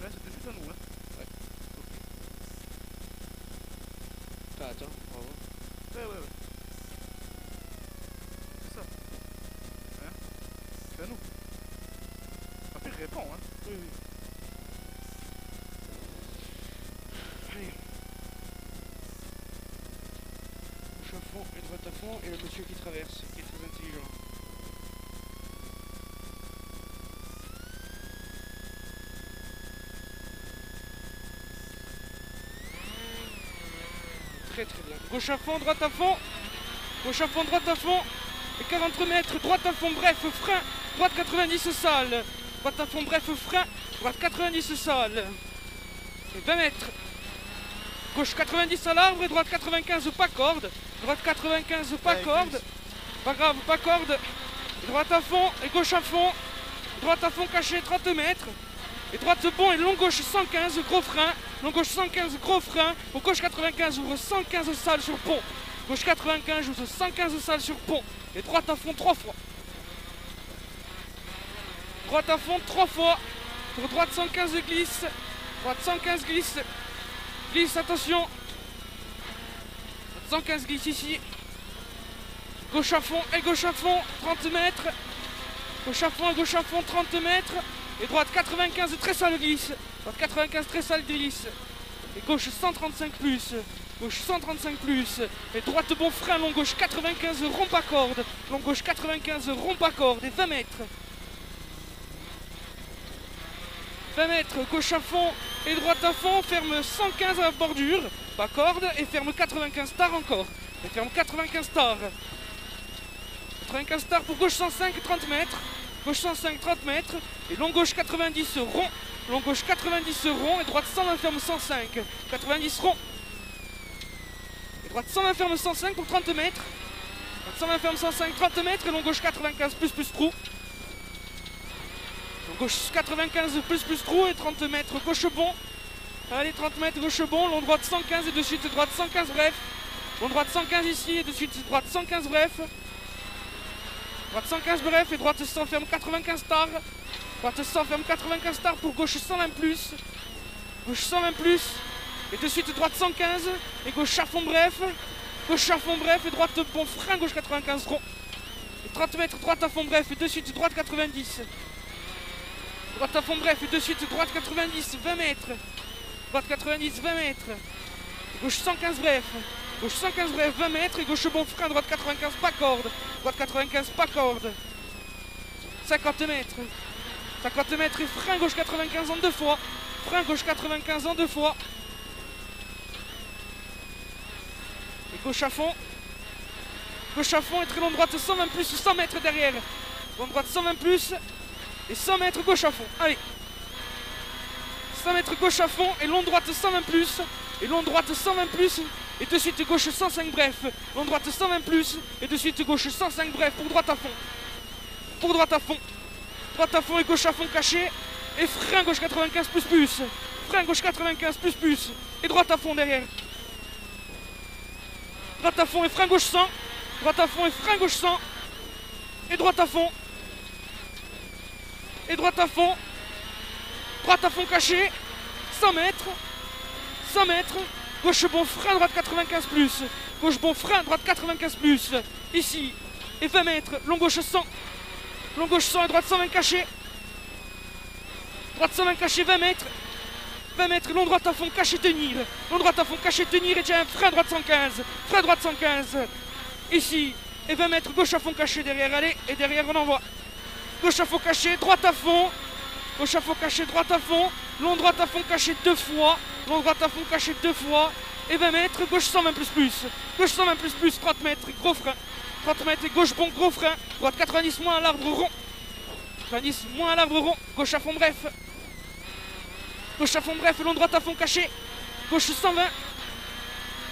frein, c'était juste à nous, hein. Ouais. Attends, on va voir. Ouais. C'est ça. Hein? C'est à nous. Après, il répond, hein. Oui. Allez. Gauche à fond et droite à fond, et le monsieur qui traverse, qui est très intelligent. Très bien. Gauche à fond, droite à fond. Gauche à fond, droite à fond. Et 40 mètres, droite à fond, bref, frein. Droite 90 sale. Droite à fond, bref, frein. Droite 90 sale. Et 20 mètres. Gauche 90 à l'arbre et droite 95 pas corde. Droite 95 pas corde. Pas grave, pas corde. Et droite à fond et gauche à fond. Droite à fond caché 30 mètres. Et droite bon et long gauche 115, gros frein. Long gauche 115, gros frein. Au gauche 95, ouvre 115 salles sur pont. Gauche 95, ouvre 115 salles sur pont. Et droite à fond 3 fois. Droite à fond 3 fois. Pour droite 115 glisse. Droite 115 glisse. Glisse, attention. 115 glisse ici. Gauche à fond et gauche à fond 30 mètres. Gauche à fond et gauche à fond 30 mètres. Et droite 95 très sale glisse. Droite 95 très sale glisse. Et gauche 135 plus. Gauche 135 plus. Et droite bon frein, long gauche 95 rond pas corde. Long gauche 95 rond pas corde. Et 20 mètres. 20 mètres, gauche à fond et droite à fond. Ferme 115 à la bordure. Pas corde. Et ferme 95 tard encore. Et ferme 95 tard. 95 tard pour gauche 105, 30 mètres. Gauche 105, 30 mètres. Et long gauche 90 rond. Long gauche 90 rond. Et droite 120 ferme 105. 90 rond. Et droite 120 ferme 105 pour 30 mètres. Droite 120 ferme 105, 30 mètres. Et long gauche 95 plus trou. Long gauche 95 plus trou. Et 30 mètres gauche bon. Allez, 30 mètres gauche bon. Long droite 115 et de suite droite 115 bref. Long droite 115 ici et de suite droite 115 bref. Droite 115 bref et droite 100 ferme 95 tard. Droite 100 ferme 95 tard pour gauche 120 plus. Gauche 120 plus. Et de suite droite 115. Et gauche à fond bref. Gauche à fond bref et droite bon frein gauche 95 rond. Et 30 mètres droite à fond bref et de suite droite 90. Droite à fond bref et de suite droite 90 20 mètres. Droite 90 20 mètres. Et gauche 115 bref. Gauche 115 bref 20 mètres et gauche bon frein droite 95 pas corde. Droite 95 pas corde. 50 mètres. 50 mètres et frein gauche 95 en 2 fois. Frein gauche 95 en 2 fois. Et gauche à fond. Gauche à fond et très long droite 120 plus 100 mètres derrière. Long droite 120 plus. Et 100 mètres gauche à fond. Allez. 100 mètres gauche à fond et long droite 120 plus. Et long droite 120 plus. Et de suite gauche 105 bref. Long droite 120 plus. Et de suite gauche 105 bref pour droite à fond. Pour droite à fond. Droite à fond et gauche à fond caché. Et frein gauche 95 plus. Frein gauche 95 plus. Et droite à fond derrière. Droite à fond et frein gauche 100. Droite à fond et frein gauche 100. Et droite à fond. Et droite à fond. Droite à fond caché. 100 mètres. 100 mètres. Gauche bon frein droite 95 plus. Gauche bon frein droite 95 plus. Ici. Et 20 mètres. Long gauche 100. Long gauche 100 et droite 120 caché. Droite 120 caché 20 mètres. 20 mètres. Long droite à fond caché tenir. Long droite à fond caché tenir. Et tiens frein droite 115. Frein droite 115. Ici. Et 20 mètres. Gauche à fond caché derrière. Allez. Et derrière on envoie. Gauche à fond caché. Droite à fond. Gauche à fond caché. Droite à fond. Long droite à fond caché 2 fois. Long droite à fond caché 2 fois. Et 20 mètres. Gauche 120 plus. Gauche 120 plus. 30 mètres. Gros frein. 30 mètres et gauche bon gros frein. Droite 90 moins à l'arbre rond. 90 moins à l'arbre rond. Gauche à fond bref. Gauche à fond bref. Long droite à fond caché. Gauche 120.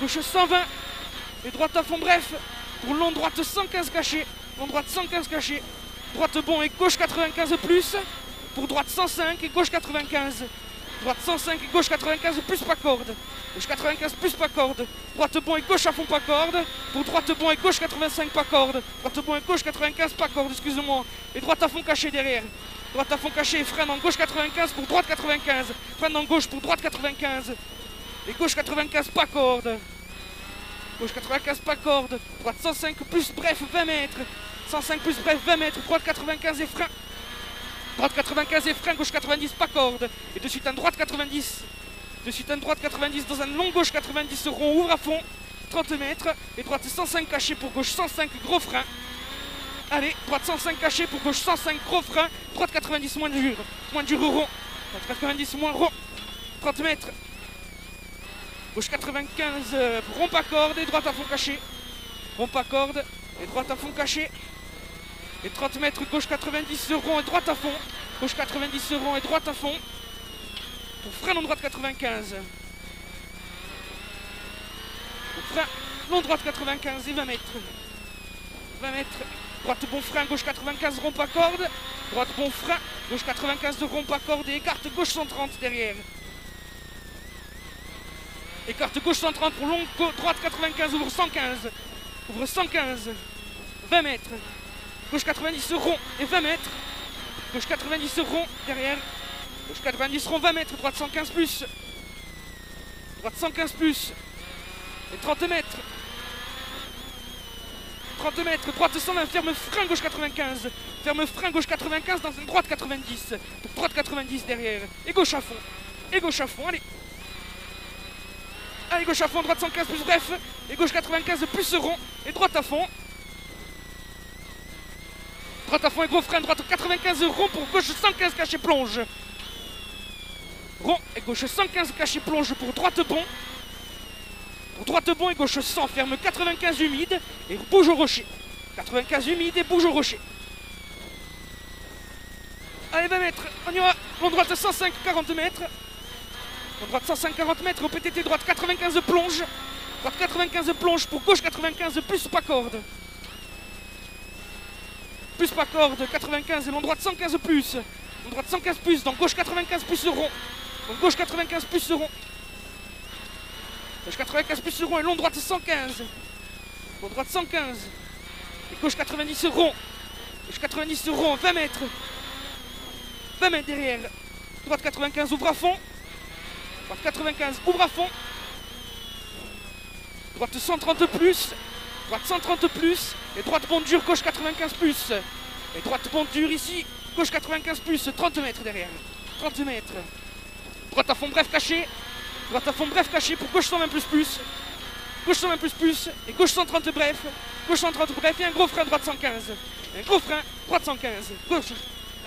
Gauche 120. Et droite à fond bref. Pour long droite 115 caché. Long droite 115 caché. Droite bon et gauche 95 plus. Pour droite 105 et gauche 95. Droite 105 et gauche 95 plus pas corde. Gauche 95 plus pas corde. Droite bon et gauche à fond pas corde. Pour droite bon et gauche 85 pas corde. Droite bon et gauche 95 pas corde, excusez-moi. Et droite à fond caché derrière. Droite à fond caché, freine en gauche 95 pour droite 95. Freine en gauche pour droite 95. Et gauche 95, pas corde. Gauche 95, pas corde. Droite 105 plus bref 20 mètres. 105 plus bref 20 mètres. Droite 95 et frein. Droite 95 et frein, gauche 90, pas corde. Et de suite un droite 90. De suite un droite 90 dans un long gauche 90 rond, ouvre à fond. 30 mètres. Et droite 105 caché pour gauche 105, gros frein. Allez, droite 105 caché pour gauche 105, gros frein. Droite 90 moins dur. Moins dur rond. Droite 90 moins rond. 30 mètres. Gauche 95, rond pas corde et droite à fond caché. Rond pas corde et droite à fond caché. Et 30 mètres, gauche 90 rond et droite à fond. Gauche 90 rond et droite à fond. Pour frein long droite 95. Pour frein long droite 95 et 20 mètres. 20 mètres. Droite bon frein, gauche 95 rond pas corde. Droite bon frein, gauche 95 de rond pas corde et écarte gauche 130 derrière. Écarte gauche 130 pour long, droite 95, ouvre 115. Ouvre 115. 20 mètres. Gauche 90 rond et 20 mètres. Gauche 90 rond derrière. Gauche 90 rond 20 mètres. Droite 115 plus. Droite 115 plus. Et 30 mètres. 30 mètres. Droite 120. Ferme frein gauche 95. Ferme frein gauche 95 dans une droite 90. Pour droite 90 derrière. Et gauche à fond. Et gauche à fond. Allez. Allez, gauche à fond, droite 115 plus bref. Et gauche 95 plus rond. Et droite à fond. Droite à fond et gros frein. Droite 95 rond pour gauche 115 caché plonge. Rond et gauche 115 caché plonge pour droite bon. Pour droite bon et gauche 100. Ferme 95 humide et bouge au rocher. 95 humide et bouge au rocher. Allez, 20 mètres. On y va. Long droite 105, 40 mètres. Droite 105, 40 mètres, au PTT, droite 95 plonge. Droite 95 plonge pour gauche 95 plus pas corde. Plus pas corde, 95 et long droite 115 plus. Long droite 115 plus, dans gauche 95 plus rond. Donc gauche 95 plus rond. Gauche 95 plus rond et long droite 115. Long droite 115. Et gauche 90 rond. Gauche 90 rond, 20 mètres. 20 mètres derrière. Droite 95 ouvre à fond. Droite 95, ouvre à fond. Droite 130 plus. Droite 130 plus. Et droite bon dur, gauche 95 plus. Et droite bon dur ici. Gauche 95 plus. 30 mètres derrière. 30 mètres. Droite à fond bref caché. Droite à fond bref caché pour gauche 120 plus plus. Gauche 120 plus plus. Et gauche 130 bref. Gauche 130 bref. Et un gros frein droite 115. Un gros frein droite 115. Gauche.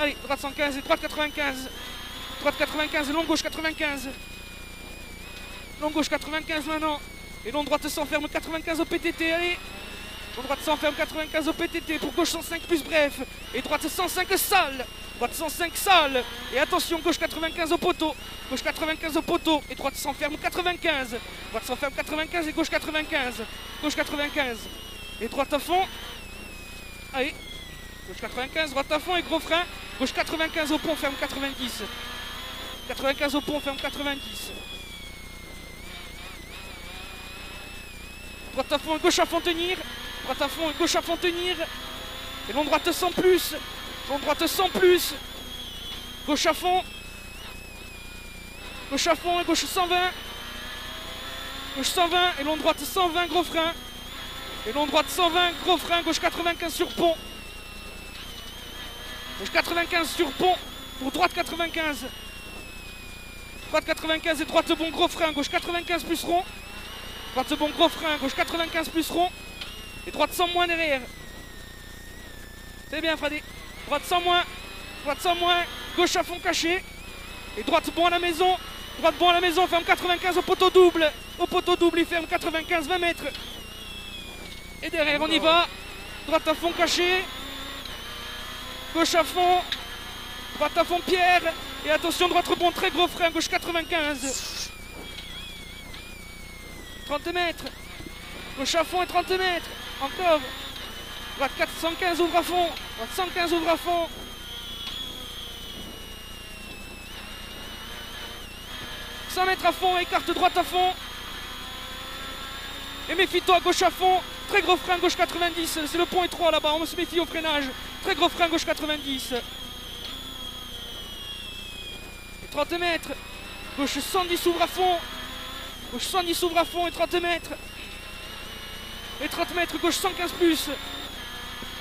Allez, droite 115 et droite 95. Droite 95 et long gauche 95. Long gauche 95 maintenant. Et long droite s'enferme 95 au PTT. Allez. Long droite s'enferme 95 au PTT pour gauche 105 plus bref. Et droite 105 sale. Droite 105 sale. Et attention, gauche 95 au poteau. Gauche 95 au poteau. Et droite s'enferme 95. Droite s'enferme 95 et gauche 95. Gauche 95. Et droite à fond. Allez. Gauche 95, droite à fond et gros frein. Gauche 95 au pont, ferme 90. 95 au pont, ferme 90. Droite à fond et gauche à fond tenir. Droite à fond et gauche à fond tenir. Et long droite 100 plus. Long droite 100 plus. Gauche à fond. Gauche à fond et gauche 120. Gauche 120 et long droite 120, gros frein. Et long droite 120, gros frein. Gauche 95 sur pont. Gauche 95 sur pont. Pour droite 95. Droite 95 et droite bon, gros frein. Gauche 95 plus rond. Droite bon, gros frein. Gauche 95 plus rond. Et droite 100 moins derrière. C'est bien, Freddy. Droite 100 moins. Droite 100 moins. Gauche à fond caché. Et droite bon à la maison. Droite bon à la maison. Ferme 95 au poteau double. Au poteau double, il ferme 95, 20 mètres. Et derrière, on y va. Droite à fond caché. Gauche à fond. Droite à fond Pierre. Et attention, droite rebond, très gros frein. Gauche 95. 30 mètres. Gauche à fond et 30 mètres. Encore. Droite 415 ouvre à fond. Droite 115 ouvre à fond. « 100 mètres à fond, écarte droite à fond. Et méfie-toi, gauche à fond. Très gros frein, gauche 90. C'est le pont étroit là-bas, on se méfie au freinage. Très gros frein, gauche 90. 30 mètres. Gauche 110 s'ouvre à fond. Gauche 110 s'ouvre à fond et 30 mètres. Et 30 mètres, gauche 115 plus.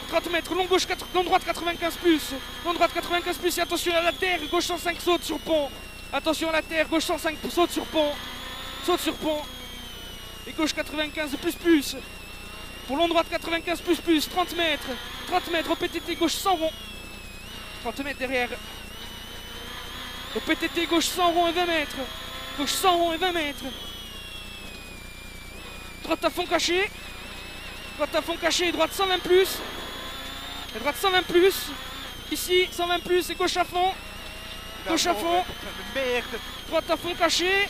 30 mètres, long gauche, long droite 95 plus. Long droite 95 plus et attention à la terre. Gauche 105 saute sur pont. Attention à la terre, gauche 105 saute sur pont. Saute sur pont. Et gauche 95 plus plus. Pour long droite 95 plus plus. 30 mètres. 30 mètres au PTT gauche 100 rond. 30 mètres derrière. Au PTT gauche 100 rond et 20 mètres. Gauche 100 rond et 20 mètres. Droite à fond caché. Droite à fond caché et droite 120 plus. Et droite 120 plus. Ici 120 plus et gauche à fond. Gauche à fond. Merde. Droite à fond caché.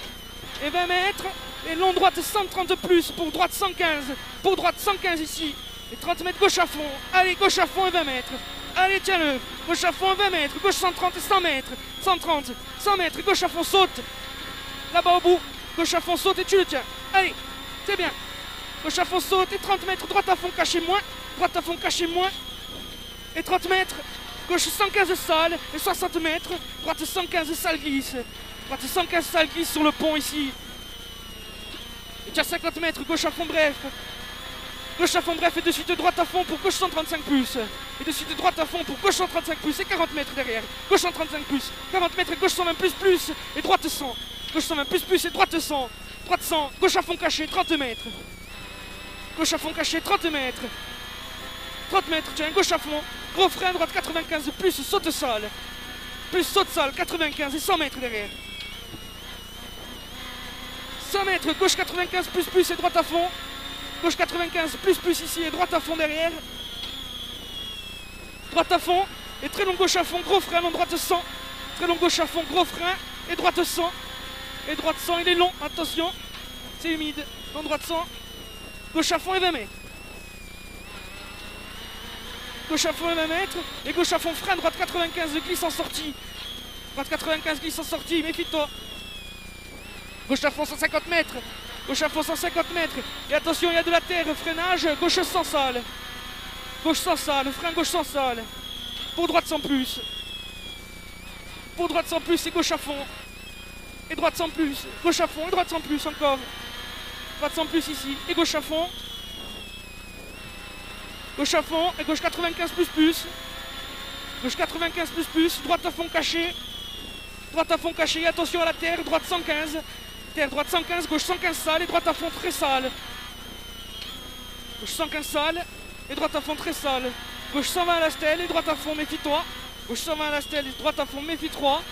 Et 20 mètres. Et long droite 130 plus. Pour droite 115. Pour droite 115 ici. Et 30 mètres gauche à fond. Allez, gauche à fond et 20 mètres. Allez, tiens-le. Gauche à fond et 20 mètres. Gauche 130 et 100 mètres. 130. 100 mètres. Gauche à fond saute. Là-bas au bout. Gauche à fond saute et tu le tiens. Allez, c'est bien. Gauche à fond saute et 30 mètres. Droite à fond caché moins. Droite à fond caché moins. Et 30 mètres. Gauche 115 salle. Et 60 mètres. Droite 115 salle glisse. Droite 115 salle glisse sur le pont ici. Et tu as 50 mètres. Gauche à fond bref. Gauche à fond bref et de suite droite à fond pour gauche 135 plus. Et de suite droite à fond pour gauche 135 plus et 40 mètres derrière. Gauche 135 plus. 40 mètres et gauche 120 plus plus. Et droite 100. Gauche 120 plus plus et droite 100. Droite 100. Gauche à fond caché 30 mètres. Gauche à fond caché 30 mètres. 30 mètres, tiens, gauche à fond. Gros frein, droite 95 plus saute salle. Plus saute salle 95 et 100 mètres derrière. 100 mètres, gauche 95 plus plus et droite à fond. Gauche 95 plus plus ici et droite à fond derrière. Droite à fond et très long gauche à fond, gros frein, long droite 100. Très long gauche à fond, gros frein et droite 100. Et droite 100, il est long, attention. C'est humide, long droite 100. Gauche à fond et 20 mètres. Gauche à fond et 20 mètres. Et gauche à fond, frein, droite 95 glisse en sortie. Droite 95 glisse en sortie, méfie-toi. Gauche à fond 150 mètres. Gauche à fond 150 mètres. Et attention, il y a de la terre, freinage, gauche 100 salle. Gauche 100 salle, frein gauche 100 salle. Pour droite 100 plus. Pour droite 100 plus et gauche à fond. Et droite 100 plus. Gauche à fond et droite 100 plus encore. Droite 100 plus ici. Et gauche à fond. Gauche à fond et gauche 95 plus plus. Gauche 95 plus plus. Droite à fond caché. Droite à fond caché. Et attention à la terre. Droite 115. Terre, droite 115, gauche 115 sale et droite à fond très sale. Gauche 115 sale et droite à fond très sale. Gauche 120 à la stèle et droite à fond, méfie-toi. Gauche 120 à la stèle et droite à fond, méfie-toi.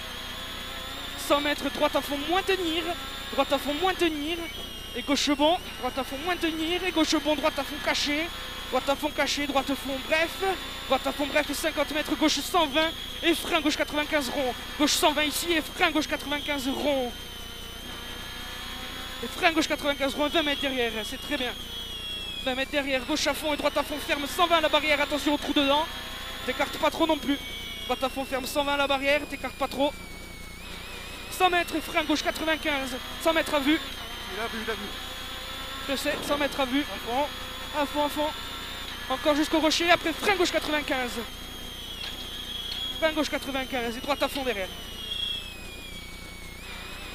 100 mètres, droite à fond, moins tenir. Droite à fond, moins tenir. Et gauche bon, droite à fond, moins tenir. Et gauche bon, droite à fond caché. Droite à fond caché, droite à fond bref. Droite à fond bref et 50 mètres, gauche 120. Et frein gauche 95 rond. Gauche 120 ici et frein gauche 95 rond. Et frein gauche 95 rond, 20 mètres derrière, c'est très bien. 20 mètres derrière, gauche à fond et droite à fond ferme 120 à la barrière, attention au trou dedans. T'écartes pas trop non plus. Droite à fond ferme 120 à la barrière, t'écartes pas trop. 100 mètres et frein gauche 95, 100 mètres à vue. Il a vu, il a vu. Je sais, 100 mètres à vue. À fond, à fond. Encore jusqu'au rocher, après frein gauche 95. Frein gauche 95 et droite à fond derrière.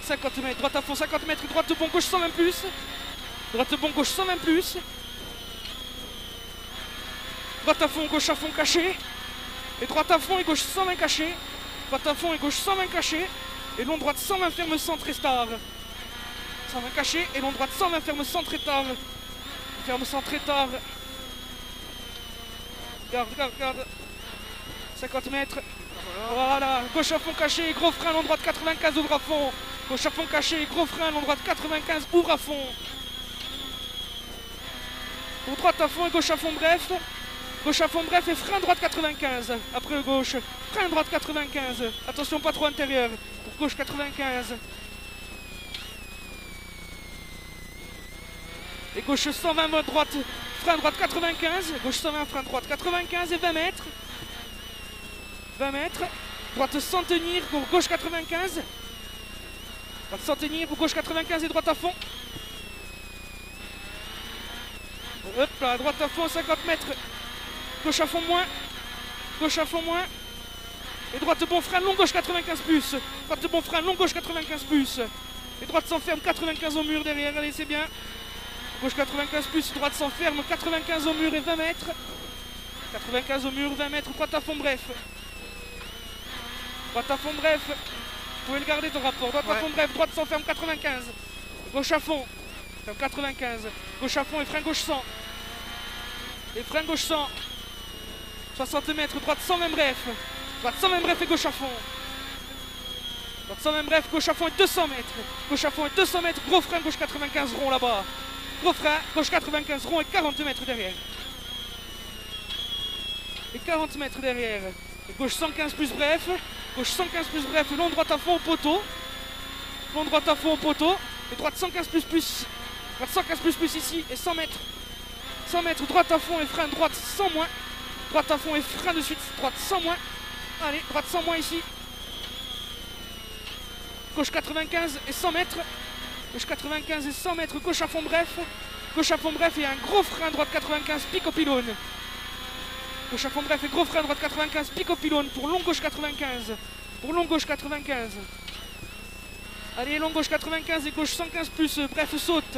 50 mètres, droite à fond, 50 mètres, droite bon, gauche 120 plus. Droite bon, gauche 120 plus. Droite à fond, gauche à fond caché. Et droite à fond et gauche 120 caché. Droite à fond et gauche 120 caché. Et long droite 120 ferme centre et star. 120 caché et long droite 120 ferme centre et tard. Ferme centre et tard. Regarde, regarde, regarde. 50 mètres. Voilà, gauche à fond caché, gros frein, long droite 95, ouvre à fond. Gauche à fond caché, gros frein, long droite 95, ouvre à fond. Pour droite à fond et gauche à fond bref. Gauche à fond bref et frein droite 95. Après gauche, frein droite 95. Attention pas trop intérieur. Pour gauche 95. Et gauche 120 mode droite, frein droite 95. Gauche 120, frein droite 95 et 20 mètres. 20 mètres. Droite sans tenir, gauche 95. Droite sans tenir, gauche 95 et droite à fond. Hop là, droite à fond, 50 mètres. Gauche à fond moins. Gauche à fond moins. Et droite bon frein, long gauche 95 plus. Droite bon frein, long gauche 95 plus. Et droite s'enferme, 95 au mur derrière, allez c'est bien. Gauche 95 plus, droite s'enferme, 95 au mur et 20 mètres. 95 au mur, 20 mètres, droite à fond bref. Droite à fond bref. Vous pouvez le garder ton rapport. Droite à fond bref, droite s'enferme 95. Gauche à fond, ferme 95. Gauche à fond et frein gauche 100. Et frein gauche 100. 60 mètres, droite 100 même bref. Droite 100 même bref et gauche à fond. Droite 100 même bref, gauche à fond et 200 mètres. Gauche à fond et 200 mètres, gros frein gauche 95 rond là-bas. Gros frein, gauche 95 rond et 40 mètres derrière. Et 40 mètres derrière. Et gauche 115 plus bref. Gauche 115 plus bref, long droite à fond au poteau. Long droite à fond au poteau. Et droite 115 plus plus. Droite 115 plus plus ici et 100 mètres. 100 mètres, droite à fond et frein droite 100 moins. Droite à fond et frein de suite, droite 100 moins. Allez, droite 100 moins ici. Gauche 95 et 100 mètres. Gauche 95 et 100 mètres, gauche à fond bref. Gauche à fond bref et un gros frein droite 95, pique au pylône. Gauche à fond bref et gros frein droite 95, pique au pylône pour long gauche 95. Pour long gauche 95. Allez, long gauche 95 et gauche 115 plus, bref saute.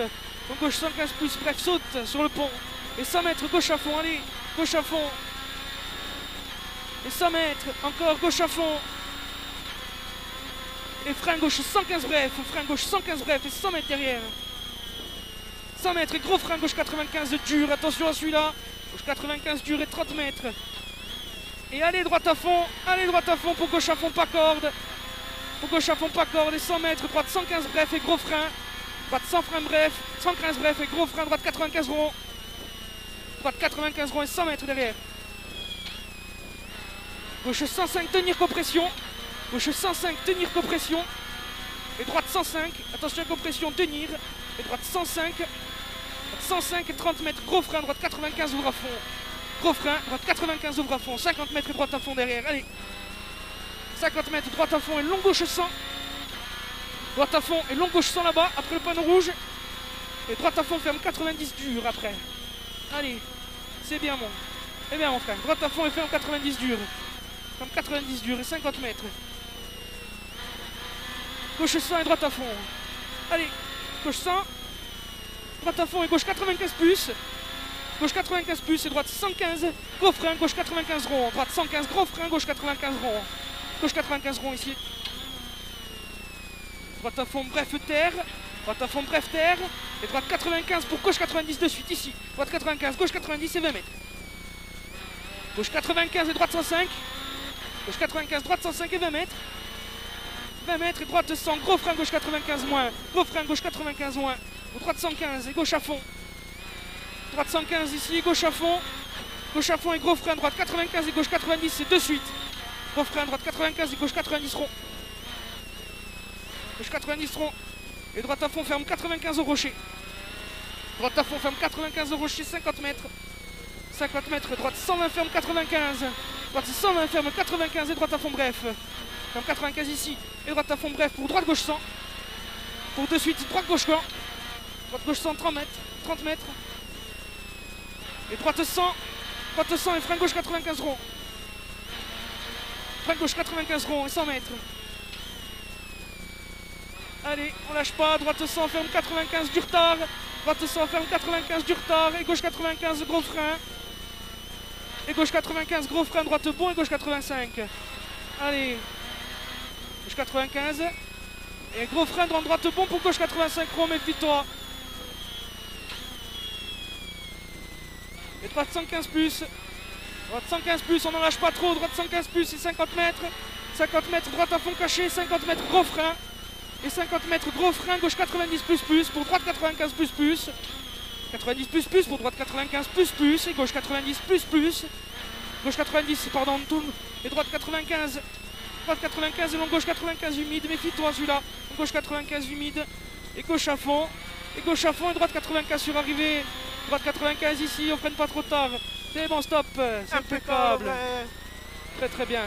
Long gauche 115 plus, bref saute sur le pont. Et 100 mètres, gauche à fond, allez, gauche à fond. Et 100 mètres, encore gauche à fond. Et frein gauche 115 bref, frein gauche 115 bref et 100 mètres derrière. 100 mètres et gros frein gauche 95 dur, attention à celui-là. Gauche 95 dur et 30 mètres. Et allez droite à fond pour gauche à fond pas corde. Pour gauche à fond pas corde et 100 mètres, droite 115 bref et gros frein. Droite 100 frein bref, 115 bref et gros frein, droite 95 rond. Droite 95 rond et 100 mètres derrière. Gauche 105, tenir compression. Gauche 105, tenir compression. Et droite 105, attention compression, tenir. Et droite 105. 105 et 30 mètres, gros frein, droite 95, ouvre à fond. Gros frein, droite 95, ouvre à fond. 50 mètres et droite à fond derrière, allez. 50 mètres, droite à fond et long gauche 100. Droite à fond et long gauche 100 là-bas, après le panneau rouge. Et droite à fond, ferme 90 dur après. Allez, c'est bien mon. Eh bien mon frère, droite à fond et ferme 90 dur. Ferme 90 dur et 50 mètres. Gauche 100 et droite à fond. Allez, gauche 100. Droite à fond et gauche 95 plus. Gauche 95 plus et droite 115. Gros frein, gauche 95 rond. Droite 115, gros frein, gauche 95 rond. Gauche 95 rond ici. Droite à fond, bref terre. Droite à fond, bref terre. Et droite 95 pour gauche 90 de suite ici. Droite 95, gauche 90 et 20 mètres. Gauche 95 et droite 105. Gauche 95, droite 105 et 20 mètres. 20 mètres et droite 100, gros frein, gauche 95 moins. Gros frein, gauche 95 moins. Ou droite 115 et gauche à fond. Droite 115 ici, gauche à fond. Gauche à fond et gros frein, droite 95 et gauche 90, c'est de suite. Gros frein, droite 95 et gauche 90 rond. Gauche 90 rond. Et droite à fond, ferme 95 au rocher. Droite à fond, ferme 95 au rocher, 50 mètres. 50 mètres, droite 120, ferme 95. Droite 120, ferme 95 et droite à fond, bref. Ferme 95 ici. Et droite à fond, bref, pour droite gauche 100. Pour de suite, droite gauche 100. Droite gauche 100, 30 mètres. 30 mètres. Et droite 100. Droite 100 et frein gauche 95 rond. Frein gauche 95 rond et 100 mètres. Allez, on lâche pas. Droite 100, ferme 95 du retard. Droite 100, ferme 95 du retard. Et gauche 95, gros frein. Et gauche 95, gros frein, droite bon et gauche 85. Allez. Gauche 95. Et gros frein, droite bon pour gauche 85, rond, méfie-toi. Et droite 115 plus. Droite 115 plus, on n'en lâche pas trop. Droite 115 plus et 50 mètres. 50 mètres, droite à fond caché. 50 mètres, gros frein. Et 50 mètres, gros frein, gauche 90 plus pour droite 95 plus. 90 plus pour droite 95 plus. Et gauche 90 plus. Gauche 90, pardon, tout. Et droite 95. Droite 95 et long gauche 95 humide. Méfie-toi celui-là. Gauche 95 humide. Et gauche à fond. Et gauche à fond et droite 95 sur arrivée. Droite 95 ici, on freine pas trop tard. C'est bon, stop. C'est impeccable. Très très bien.